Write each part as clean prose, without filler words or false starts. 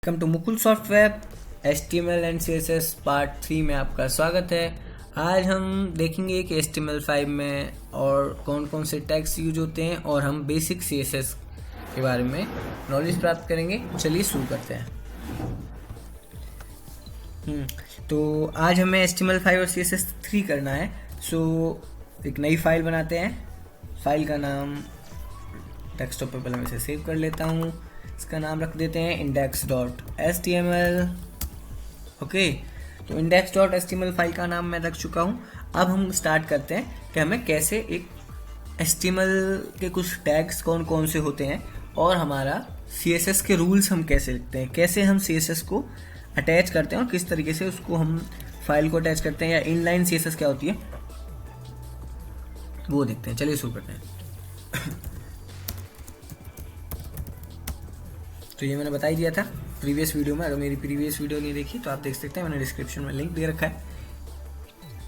Welcome to Mukul software HTML and CSS part 3 में आपका स्वागत है। आज हम देखेंगे कि HTML5 में और कौन कौन से टैग्स यूज होते हैं और हम बेसिक CSS के बारे में नॉलेज प्राप्त करेंगे। चलिए शुरू करते हैं। तो आज हमें HTML5 और CSS3 करना है। एक नई फाइल बनाते हैं। फाइल का नाम डेस्कटॉप पर पहले मैं इसे सेव कर लेता हूँ। इसका नाम रख देते हैं index.html। ओके, तो index.html फाइल का नाम मैं रख चुका हूँ। अब हम स्टार्ट करते हैं कि हमें कैसे एक HTML के कुछ टैग्स कौन कौन से होते हैं और हमारा CSS के रूल्स हम कैसे लिखते हैं, कैसे हम CSS को अटैच करते हैं और किस तरीके से उसको हम फाइल को अटैच करते हैं, या इनलाइन CSS क्या होती है वो देखते हैं। चलिए शुरू करते हैं। तो ये मैंने बता ही दिया था प्रीवियस वीडियो में। अगर मेरी प्रीवियस वीडियो नहीं देखी तो आप देख सकते हैं, मैंने डिस्क्रिप्शन में लिंक दे रखा है।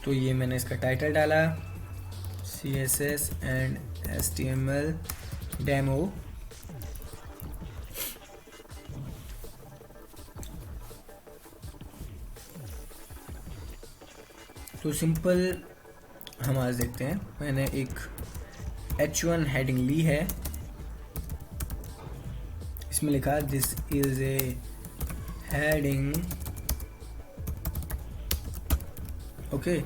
तो ये मैंने इसका टाइटल डाला CSS एंड HTML डेमो। तो सिंपल हम आज देखते हैं। मैंने एक H1 हेडिंग ली है, इसमें लिखा this is a heading. Okay,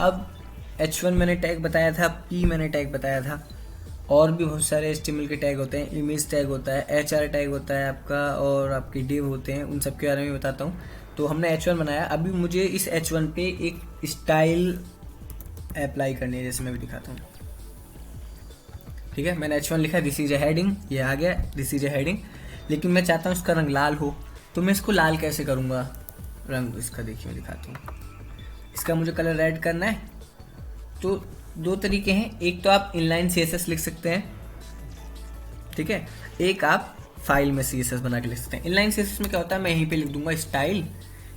अब H1 मैंने टैग बताया था, P मैंने टैग बताया था, और भी बहुत सारे HTML के टैग होते हैं। इमेज टैग होता है, HR टैग होता है आपका, और आपके div होते हैं। उन सब के बारे में बताता हूँ। तो हमने H1 बनाया। अभी मुझे इस H1 पे एक स्टाइल अप्लाई करनी है, जैसे मैं भी दिखाता हूँ। ठीक है, मैंने H1 लिखा, दिस इज ए हेडिंग, ये आ गया दिस इज ए हेडिंग। लेकिन मैं चाहता हूँ इसका रंग लाल हो, तो मैं इसको लाल कैसे करूँगा? रंग इसका देखिए मैं दिखाता हूँ। इसका मुझे कलर रेड करना है। तो दो तरीके हैं, एक तो आप इनलाइन CSS लिख सकते हैं, ठीक है, एक आप फाइल में CSS बना के लिख सकते हैं। इनलाइन CSS में क्या होता है, मैं यहीं पे लिख दूंगा स्टाइल।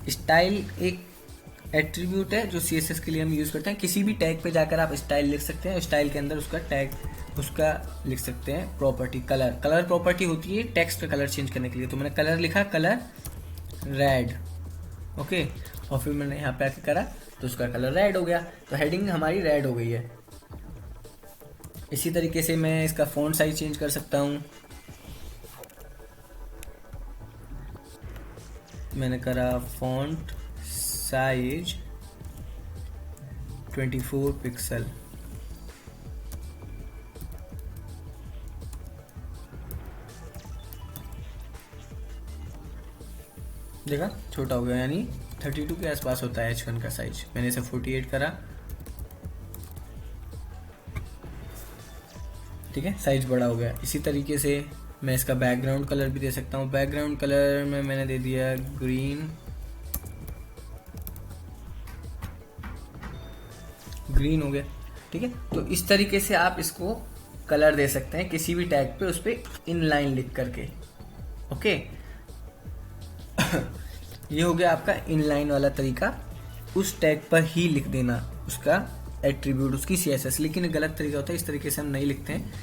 स्टाइल एक एट्रीब्यूट है जो CSS के लिए हम यूज़ करते हैं। किसी भी टैग पे जाकर आप स्टाइल लिख सकते हैं। स्टाइल के अंदर उसका टैग उसका लिख सकते हैं प्रॉपर्टी। कलर प्रॉपर्टी होती है टेक्स्ट का कलर चेंज करने के लिए। तो मैंने कलर लिखा, कलर रेड। ओके, और फिर मैंने यहाँ पे आके करा तो उसका कलर रेड हो गया। तो हेडिंग हमारी रेड हो गई है। इसी तरीके से मैं इसका फॉन्ट साइज चेंज कर सकता हूँ। मैंने करा फॉन्ट साइज 24 पिक्सल। देखा, छोटा हो गया, यानी 32 के आसपास होता है H1 का साइज। मैंने इसे 48 करा। ठीक है, साइज बड़ा हो गया। इसी तरीके से मैं इसका बैकग्राउंड कलर भी दे सकता हूँ। बैकग्राउंड कलर में मैंने दे दिया ग्रीन हो गया। ठीक है, तो इस तरीके से आप इसको कलर दे सकते हैं किसी भी टैग पे, उस पर इनलाइन लिख करके। ओके, ये हो गया आपका इनलाइन वाला तरीका, उस टैग पर ही लिख देना उसका एट्रीब्यूट, उसकी CSS। लेकिन गलत तरीका होता है, इस तरीके से हम नहीं लिखते हैं।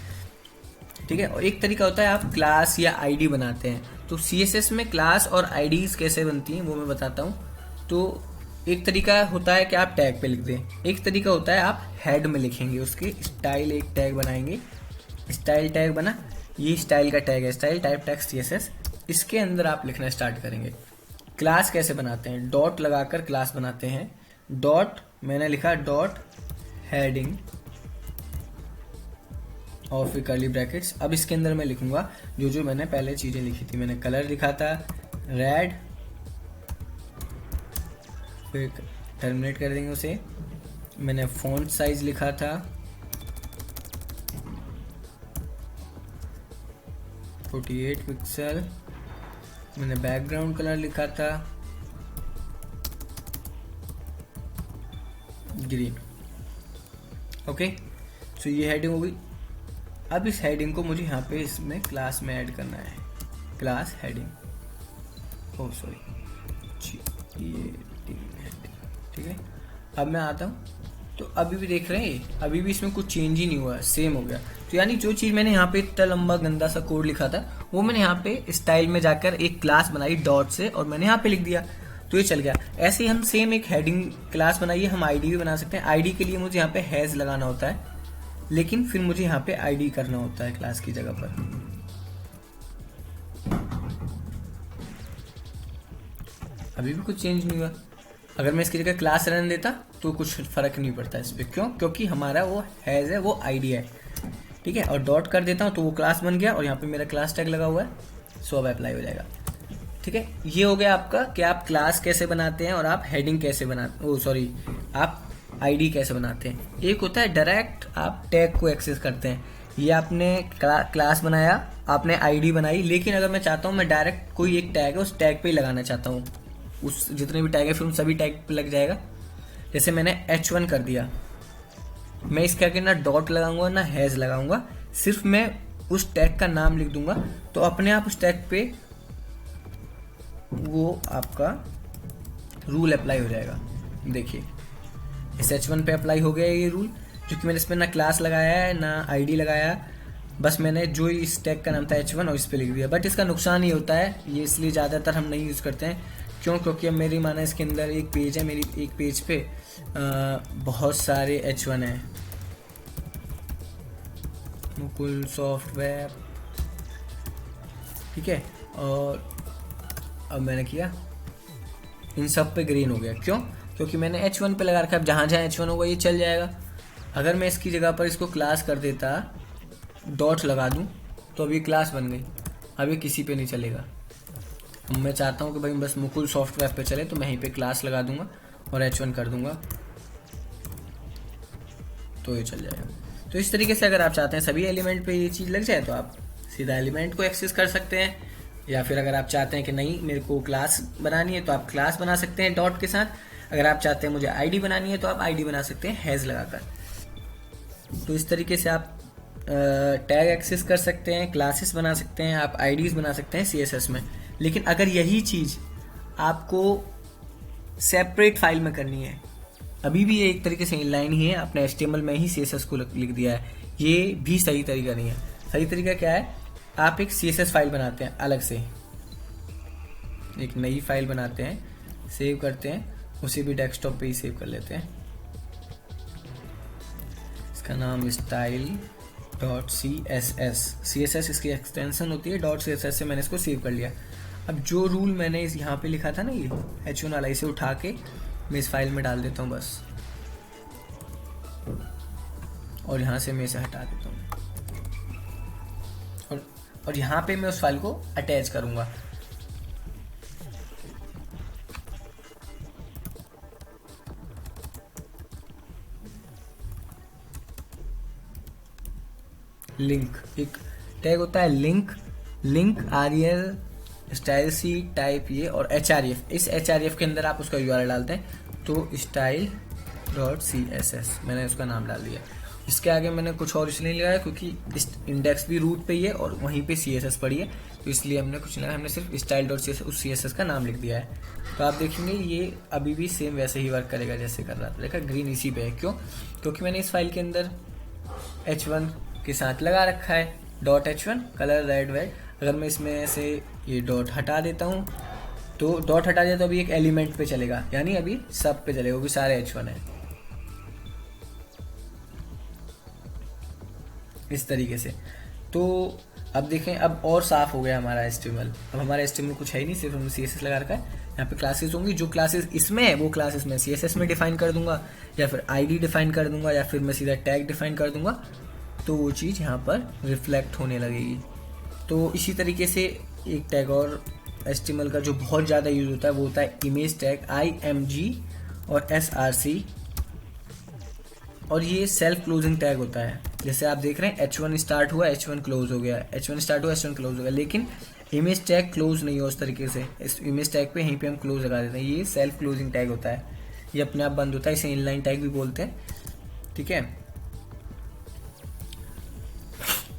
ठीक है, और एक तरीका होता है आप क्लास या ID बनाते हैं। तो CSS में क्लास और IDs कैसे बनती हैं वो मैं बताता हूँ। तो एक तरीका होता है कि आप टैग पे लिख दें, एक तरीका होता है आप हेड में लिखेंगे उसके। स्टाइल एक टैग बनाएंगे, स्टाइल टैग बना, ये स्टाइल का टैग है, स्टाइल टाइप टैग CSS। इसके अंदर आप लिखना स्टार्ट करेंगे। क्लास कैसे बनाते हैं, डॉट लगाकर क्लास बनाते हैं। डॉट मैंने लिखा डॉट हेडिंग और फिर कर्ली ब्रैकेट्स। अब इसके अंदर मैं लिखूंगा जो जो मैंने पहले चीजें लिखी थी। मैंने कलर लिखा था रेड, फिर टर्मिनेट कर देंगे उसे। मैंने फॉन्ट साइज लिखा था 48 पिक्सल। मैंने बैकग्राउंड कलर लिखा था ग्रीन। ओके, तो ये हेडिंग हो गई। अब इस हेडिंग को मुझे यहाँ पे इसमें क्लास में ऐड करना है, क्लास हेडिंग। ओह सॉरी, ये हेडिंग। ठीक है, अब मैं आता हूँ तो अभी भी देख रहे हैं, अभी भी इसमें कुछ चेंज ही नहीं हुआ, सेम हो गया। तो यानी जो चीज़ मैंने यहाँ पे इतना लंबा गंदा सा कोड लिखा था वो मैंने यहाँ पे स्टाइल में जाकर एक क्लास बनाई डॉट से और मैंने यहाँ पे लिख दिया, तो ये चल गया। ऐसे ही हम सेम एक हेडिंग क्लास बनाइए, हम आईडी भी बना सकते हैं। आईडी के लिए मुझे यहाँ पे हैज लगाना होता है, लेकिन फिर मुझे यहाँ पे आईडी करना होता है क्लास की जगह पर। अभी भी कुछ चेंज नहीं हुआ। अगर मैं इसकी जगह क्लास रहने देता तो कुछ फर्क नहीं पड़ता इस पर। क्यों? क्योंकि हमारा वो हैज है, वो आईडी है, ठीक है। और डॉट कर देता हूँ तो वो क्लास बन गया और यहाँ पे मेरा क्लास टैग लगा हुआ है, सो अब अप्लाई हो जाएगा, ठीक है। ये हो गया आपका कि आप क्लास कैसे बनाते हैं और आप हेडिंग कैसे बनाते, आप आईडी कैसे बनाते हैं। एक होता है डायरेक्ट आप टैग को एक्सेस करते हैं। ये आपने क्लास बनाया, आपने आईडी बनाई, लेकिन अगर मैं चाहता हूँ मैं डायरेक्ट कोई एक टैग है उस टैग पे ही लगाना चाहता हूँ, उस जितने भी टैग है फिर उन सभी टैग पे लग जाएगा। जैसे मैंने H1 कर दिया, मैं इसके आगे ना डॉट लगाऊंगा ना हैज लगाऊंगा, सिर्फ मैं उस टैग का नाम लिख दूंगा, तो अपने आप उस टैग पे वो आपका रूल अप्लाई हो जाएगा। देखिए इस H1 पे अप्लाई हो गया ये रूल, जो कि मैंने इसमें ना क्लास लगाया है ना आईडी लगाया है, बस मैंने जो इस टैग का नाम था H1 और इस पे लिख दिया। बट इसका नुकसान ये होता है, ये इसलिए ज़्यादातर हम नहीं यूज़ करते हैं। क्यों? क्योंकि अब मेरी माना इसके अंदर एक पेज है, मेरी एक पेज पे बहुत सारे H1 हैं, मुकुल सॉफ्टवेयर, ठीक है। और अब मैंने किया, इन सब पे ग्रीन हो गया। क्यों? क्योंकि मैंने H1 पे लगा रखा है। अब जहाँ जहाँ H1 होगा ये चल जाएगा। अगर मैं इसकी जगह पर इसको क्लास कर देता, डॉट लगा दूँ, तो अभी क्लास बन गई, अभी किसी पे नहीं चलेगा। मैं चाहता हूँ कि भाई बस मुकुल सॉफ्टवेयर पे चले, तो मैं यहीं पे क्लास लगा दूंगा और H1 कर दूंगा, तो ये चल जाएगा। तो इस तरीके से अगर आप चाहते हैं सभी एलिमेंट पे ये चीज़ लग जाए, तो आप सीधा एलिमेंट को एक्सेस कर सकते हैं। या फिर अगर आप चाहते हैं कि नहीं मेरे को क्लास बनानी है, तो आप क्लास बना सकते हैं डॉट के साथ। अगर आप चाहते हैं मुझे आईडी बनानी है, तो आप आईडी बना सकते हैं हैज़ लगाकर। तो इस तरीके से आप टैग एक्सेस कर सकते हैं, क्लासेस बना सकते हैं, आप आईडीज बना सकते हैं CSS में। लेकिन अगर यही चीज़ आपको सेपरेट फाइल में करनी है, अभी भी ये एक तरीके से इनलाइन ही है, आपने HTML में ही CSS को लिख दिया है, ये भी सही तरीका नहीं है। सही तरीका क्या है? आप एक CSS फाइल बनाते हैं, अलग से एक नई फाइल बनाते हैं, सेव करते हैं, उसे भी डेस्कटॉप पे ही सेव कर लेते हैं। इसका नाम style.css इसकी एक्सटेंशन होती है, .css से मैंने इसको सेव कर लिया। अब जो रूल मैंने इस यहाँ पे लिखा था ना, ये H1 वाला, इसे उठा के मैं इस फाइल में डाल देता हूँ बस, और यहाँ से मैं इसे हटा देता हूँ और यहाँ पे मैं उस फाइल को अटैच करूँगा। लिंक, एक टैग होता है link, REL style sheet type ये और href, इस href के अंदर आप उसका URL डालते हैं, तो style.css मैंने उसका नाम डाल दिया। इसके आगे मैंने कुछ और इसलिए नहीं लगाया क्योंकि इस इंडेक्स भी रूट पे ही है और वहीं पे CSS पड़ी है, तो इसलिए हमने कुछ नहीं लगाया, हमने सिर्फ style.css उस CSS का नाम लिख दिया है। तो आप देखेंगे ये अभी भी सेम वैसे ही वर्क करेगा जैसे कर रहा था। देखा ग्रीन इसी पे है, क्यों? क्योंकि मैंने इस फाइल के अंदर H1 के साथ लगा रखा है .h1 कलर रेड वेड। अगर मैं इसमें से ये डॉट हटा देता हूँ, तो डॉट हटा दिया तो अभी एक एलिमेंट पे चलेगा, यानी अभी सब पे चलेगा, वो भी सारे H1 है। इस तरीके से तो अब देखें, अब और साफ हो गया हमारा HTML। अब हमारा HTML कुछ है ही नहीं, सिर्फ हमने CSS लगा रखा है। यहाँ पे क्लासेस होंगी, जो क्लासेस इसमें है वो क्लासेस मैं CSS में डिफाइन कर दूंगा, या फिर ID डिफाइन कर दूंगा, या फिर मैं सीधा टैग डिफाइन कर दूंगा, तो वो चीज़ यहाँ पर रिफ्लेक्ट होने लगेगी। तो इसी तरीके से एक टैग और HTML का जो बहुत ज़्यादा यूज़ होता है वो होता है इमेज टैग, IMG और SRC, और ये सेल्फ क्लोजिंग टैग होता है। जैसे आप देख रहे हैं H1 स्टार्ट हुआ, H1 क्लोज हो गया, H1 स्टार्ट हुआ, H1 क्लोज हो गया, लेकिन इमेज टैग क्लोज नहीं हो उस तरीके से। इस इमेज टैग पे यहीं पे हम क्लोज लगा देते हैं, ये सेल्फ क्लोजिंग टैग होता है, ये अपने आप बंद होता है, इसे इनलाइन टैग भी बोलते हैं, ठीक है।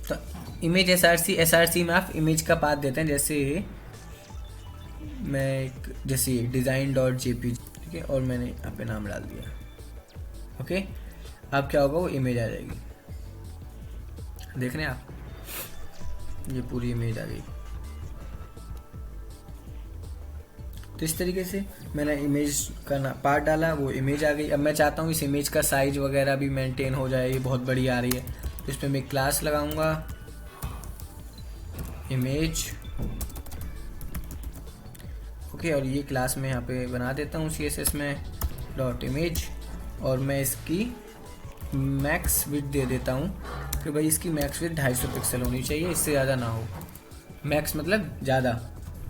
तो इमेज SRC में आप इमेज का पाथ देते हैं, जैसे मैं जैसे design.jpg, ठीक है, और मैंने यहाँ पे नाम डाल दिया, ओके। अब क्या होगा, वो इमेज आ जाएगी, देख रहे हैं आप, ये पूरी इमेज आ गई। तो इस तरीके से मैंने इमेज का पार्ट डाला, वो इमेज आ गई। अब मैं चाहता हूँ इस इमेज का साइज वगैरह भी मेंटेन हो जाए, ये बहुत बड़ी आ रही है, तो इसमें मैं क्लास लगाऊंगा इमेज। ओके, और ये क्लास में यहाँ पे बना देता हूँ CSS में डॉट इमेज, और मैं इसकी मैक्स विड्थ दे देता हूँ कि भाई इसकी मैक्स विड्थ 250 पिक्सल होनी चाहिए, इससे ज़्यादा ना हो। मैक्स मतलब ज़्यादा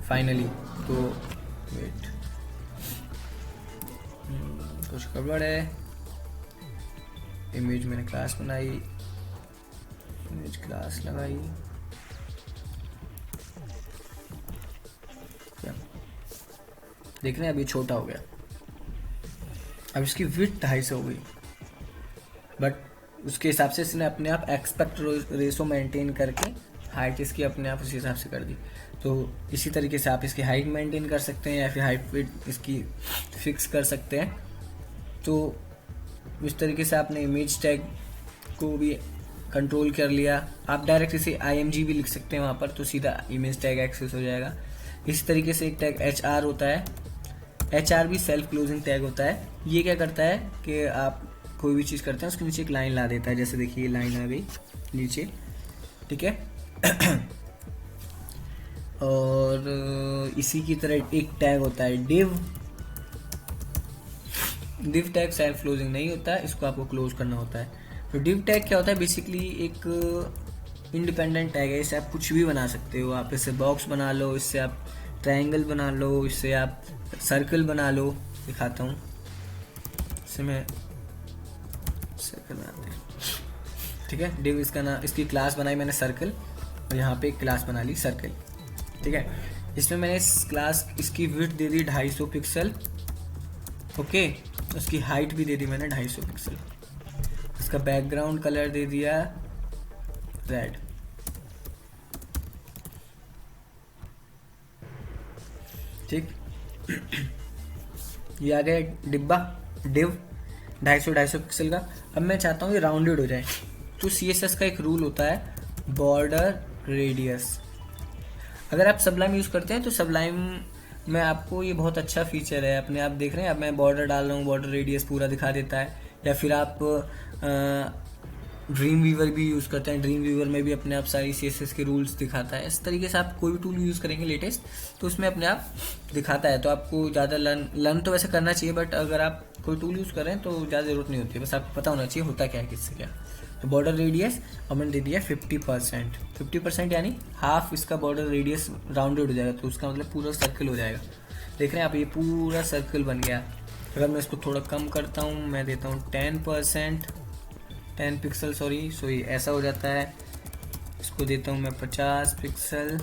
फाइनली। तो वेट, कुछ गड़बड़ है। इमेज मैंने क्लास बनाई, इमेज क्लास लगाई, देख रहे हैं अभी छोटा हो गया। अब इसकी विड्थ 250 हो गई, बट उसके हिसाब से इसने अपने आप एक्सपेक्ट रेशो मेंटेन करके हाइट इसकी अपने आप उसी हिसाब से कर दी। तो इसी तरीके से आप इसकी हाइट मेंटेन कर सकते हैं या फिर हाइट विड्थ इसकी फिक्स कर सकते हैं। तो इस तरीके से आपने इमेज टैग को भी कंट्रोल कर लिया। आप डायरेक्ट इसे IMG भी लिख सकते हैं वहाँ पर, तो सीधा इमेज टैग एक्सेस हो जाएगा। इसी तरीके से एक टैग HR होता है, HR भी सेल्फ क्लोजिंग टैग होता है। ये क्या करता है कि आप कोई भी चीज़ करते हैं उसके नीचे एक लाइन ला देता है, जैसे देखिए ये लाइन आ गई नीचे, ठीक है। और इसी की तरह एक टैग होता है div टैग सेल्फ क्लोजिंग नहीं होता है, इसको आपको क्लोज करना होता है। तो div टैग क्या होता है, बेसिकली एक इंडिपेंडेंट टैग है, इससे आप कुछ भी बना सकते हो। आप इससे बॉक्स बना लो, इससे आप ट्रायंगल बना लो, इससे आप सर्कल बना लो। दिखाता हूँ, इससे मैं सर्कल बनाते हैं, ठीक है। div इसका नाम, इसकी क्लास बनाई मैंने सर्कल, और यहाँ पे एक क्लास बना ली सर्कल, ठीक है। इसमें मैंने इस क्लास इसकी विड्थ दे दी 250 पिक्सल, ओके। उसकी हाइट भी दे दी मैंने 250 पिक्सल। इसका बैकग्राउंड कलर दे दिया रेड, ठीक। ये आ गया डिब्बा div 250 पिक्सल का। अब मैं चाहता हूँ ये राउंडेड हो जाए, तो CSS का एक रूल होता है बॉर्डर रेडियस। अगर आप सबलाइम यूज़ करते हैं तो सबलाइम में आपको ये बहुत अच्छा फीचर है, अपने आप देख रहे हैं। अब मैं बॉर्डर डाल रहा हूँ, बॉर्डर रेडियस पूरा दिखा देता है। या फिर आप ड्रीम वीवर भी यूज़ करते हैं, ड्रीम वीवर में भी अपने आप सारी CSS के रूल्स दिखाता है। इस तरीके से आप कोई भी टूल यूज़ करेंगे लेटेस्ट, तो उसमें अपने आप दिखाता है। तो आपको ज़्यादा लर्न तो वैसे करना चाहिए, बट अगर आप कोई टूल यूज़ करें तो ज़्यादा ज़रूरत नहीं होती है, बस आपको पता होना चाहिए होता क्या है, किससे क्या। तो बॉर्डर रेडियस और मैंने दे दिया 50%, यानी हाफ इसका बॉर्डर रेडियस राउंडेड हो जाएगा, तो उसका मतलब पूरा सर्कल हो जाएगा। देख रहे हैं आप, ये पूरा सर्कल बन गया। अगर मैं इसको थोड़ा कम करता हूँ, मैं देता हूँ 10 पिक्सल, सॉरी ऐसा हो जाता है। इसको देता हूँ मैं 50 पिक्सल,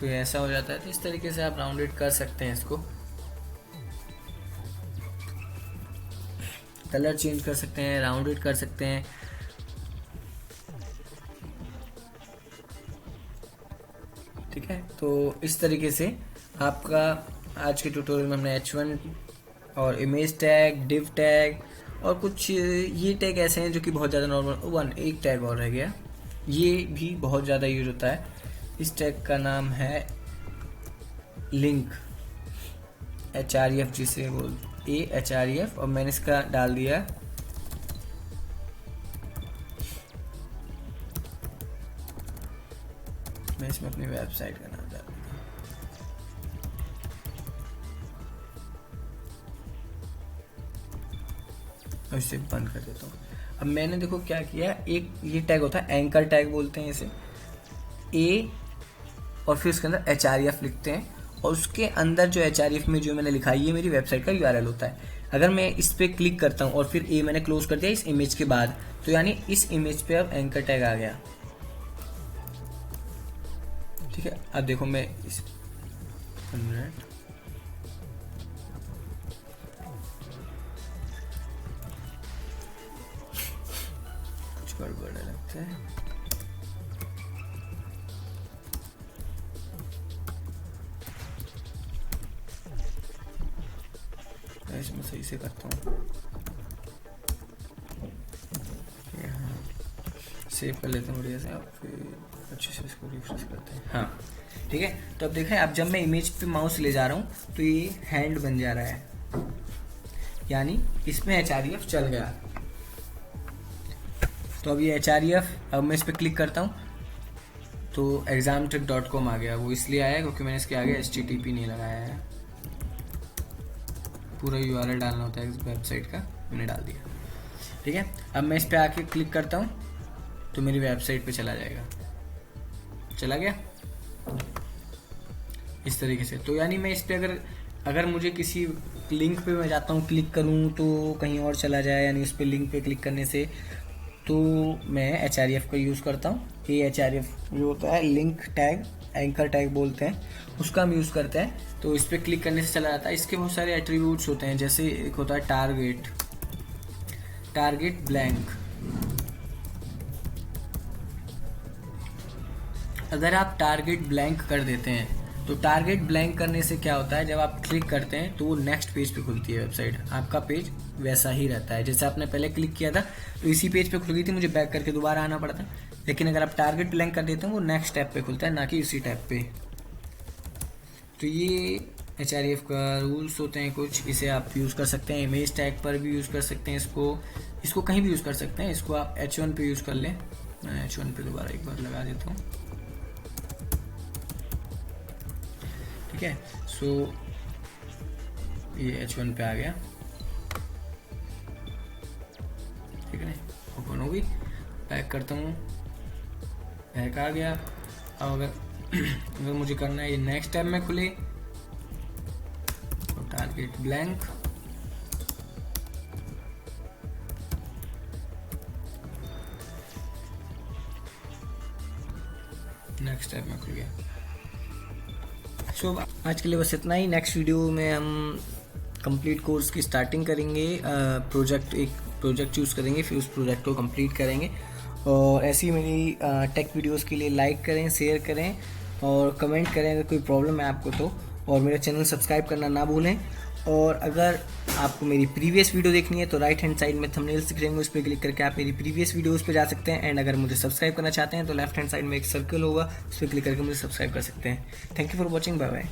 तो ये ऐसा हो जाता है। तो इस तरीके से आप राउंडेड कर सकते हैं इसको, कलर चेंज कर सकते हैं, राउंडेड कर सकते हैं। ठीक है, तो इस तरीके से आपका आज के ट्यूटोरियल में हमने H1 और इमेज टैग, div टैग और कुछ ये टैग ऐसे हैं जो कि बहुत ज़्यादा नॉर्मल। एक टैग और रह गया, ये भी बहुत ज़्यादा यूज होता है। इस टैग का नाम है लिंक, href, जिसे बोल href, और मैंने इसका डाल दिया मैं इसमें अपनी वेबसाइट का नाम डाल दूँगा। और इसे बंद कर देता हूँ। अब मैंने देखो क्या किया, एक ये टैग होता है एंकर टैग बोलते हैं इसे, ए और फिर उसके अंदर href लिखते हैं, और उसके अंदर जो href में जो मैंने लिखा है ये मेरी वेबसाइट का URL होता है। अगर मैं इस पर क्लिक करता हूँ और फिर ए मैंने क्लोज कर दिया इस इमेज के बाद, तो यानी इस इमेज पे अब एंकर टैग आ गया। ठीक है, अब देखो मैं इस कुछ गड़बड़ लगता है। इसमें सही से करता हूँ, सेव कर लेते हैं बढ़िया से, और फिर अच्छे से इसको रिफ्रेश करते हैं। हाँ ठीक है। तो अब देखें, अब जब मैं इमेज पे माउस ले जा रहा हूँ तो ये हैंड बन जा रहा है, यानी इसमें HREF चल गया। तो अब ये HREF, अब मैं इस पर क्लिक करता हूँ तो examtrick.com आ गया। वो इसलिए आया क्योंकि मैंने इसके आगे HTTP नहीं लगाया है, पूरा URL डालना होता है इस वेबसाइट का, मैंने डाल दिया। ठीक है, अब मैं इस पर आके क्लिक करता हूँ तो मेरी वेबसाइट पे चला जाएगा, चला गया इस तरीके से। तो यानी मैं इस पर अगर मुझे किसी लिंक पे मैं जाता हूँ, क्लिक करूँ तो कहीं और चला जाए, यानी उस पर लिंक पे क्लिक करने से, तो मैं HREF का यूज़ करता हूँ। ये HREF जो होता है लिंक टैग, एंकर टैग बोलते हैं, उसका हम यूज़ करते हैं। तो इस पर क्लिक करने से चला जाता है। इसके बहुत सारे एट्रीब्यूट्स होते हैं, जैसे एक होता है टारगेट ब्लैंक। अगर आप टारगेट ब्लैंक कर देते हैं तो टारगेट ब्लैंक करने से क्या होता है, जब आप क्लिक करते हैं तो वो नेक्स्ट पेज पे खुलती है वेबसाइट, आपका पेज वैसा ही रहता है जैसे आपने पहले क्लिक किया था, तो इसी पेज पे खुल गई थी, मुझे बैक करके दोबारा आना पड़ता। लेकिन अगर आप टारगेट ब्लैंक कर देते हैं वो नेक्स्ट टैब पे खुलता है, ना कि उसी टैब पे। तो ये HREF का रूल्स होते हैं कुछ, इसे आप यूज़ कर सकते हैं। इमेज टैग पर भी यूज़ कर सकते हैं इसको कहीं भी यूज़ कर सकते हैं। इसको आप H1 पे यूज़ कर लें। मैं H1 पे दोबारा एक बार लगा देता हूँ, ठीक है। सो ये H1 पे आ गया, ठीक है, ओपन होगी, पैक करता हूँ, पैक आ गया। अब अगर मुझे करना है ये नेक्स्ट टैब में खुले तो टारगेट ब्लैंक, नेक्स्ट टैब में खुल गया। सो आज के लिए बस इतना ही। नेक्स्ट वीडियो में हम कंप्लीट कोर्स की स्टार्टिंग करेंगे, एक प्रोजेक्ट चूज़ करेंगे, फिर उस प्रोजेक्ट को कंप्लीट करेंगे। और ऐसी मेरी टेक वीडियोस के लिए लाइक करें, शेयर करें और कमेंट करें अगर कोई प्रॉब्लम है आपको तो, और मेरा चैनल सब्सक्राइब करना ना भूलें। और अगर आपको मेरी प्रीवियस वीडियो देखनी है तो राइट हैंड साइड में थंबनेल्स दिख रहेंगे, उस पर क्लिक करके आप मेरी प्रीवियस वीडियोस पे जा सकते हैं। एंड अगर मुझे सब्सक्राइब करना चाहते हैं तो लेफ्ट हैंड साइड में एक सर्कल होगा, उस पर क्लिक करके मुझे सब्सक्राइब कर सकते हैं। Thank you for watching, bye bye.